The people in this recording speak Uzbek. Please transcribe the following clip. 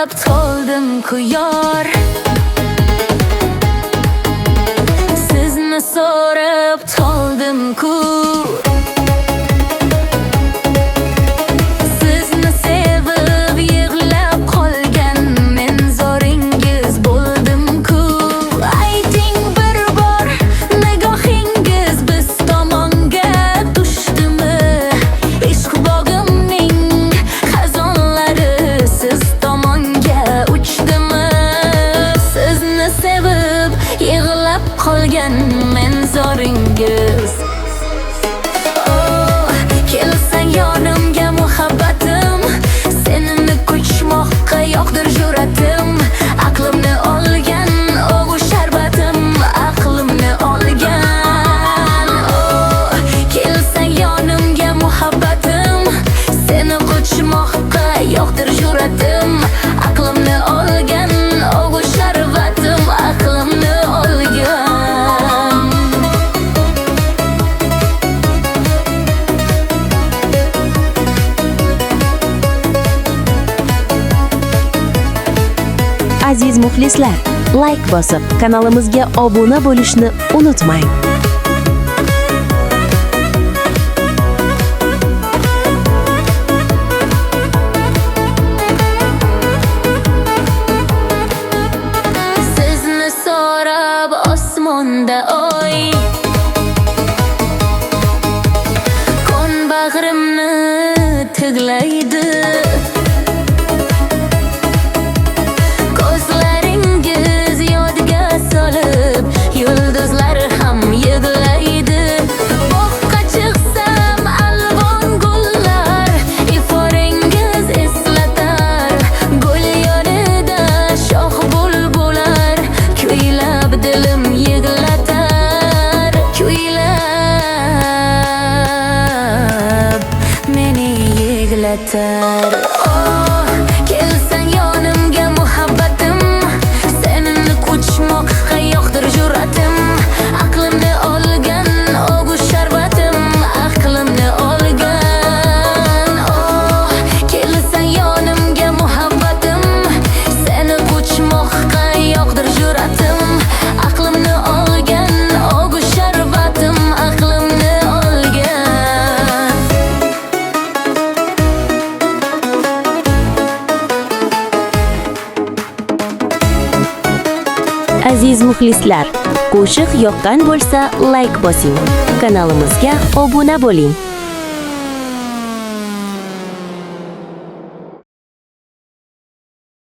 so'rab qoldim-ku yor, sizni so'rab qoldim-ku. Sizni sevib yig'lab qolgan men zoringiz bo'ldim-ku. Ayting bir bor, nigohingiz biz tomonga tushdimi? Ishq bog'imning xazonlari siz tomonga uchdimi? Sizni sevib yig'lab qolgan men zoringiz. Kelsang yonimga muhabbatim, senini ko'chmoqqa yo'qdir jur'atim. Aqlimni olgan og'ush sharbatim, aqlimni olgan. Kelsang yonimga muhabbatim, seni ko'chmoqqa yo'qdir jur'atim. Aqlimni olgan og'ush sharbatim, aqlimni olgan. Aziz muxlislar, like bosib kanalimizga obuna bo'lishni unutmang. Sizni so'rab osmonda oy, qon bag'rimni tiglaydi. Ko'zlaringiz yodga solib, yulduzlar ham yig'laydi. Bog'ga chiqsam alvon gullar, iforingiz eslatar. Gul yonida shox bulbular, kuylab dilim yig'latar. Kuylab meni yig'latar. Kelsang yonimga muhabbatim, senini ko'chmoqqa yo'qdir jur'atim. Aqlimni olgan og'ush sharbatim, aqlimni olgan. Kelsang yonimga muhabbatim, seni ko'chmoqqa yo'qdir jur'atim. Aqlimni olgan og'ush sharbatim, aqlimni olgan. Aziz muxlislar, qo'shiq yoqqan bo'lsa like bosing, kanalimizga obuna bo'ling.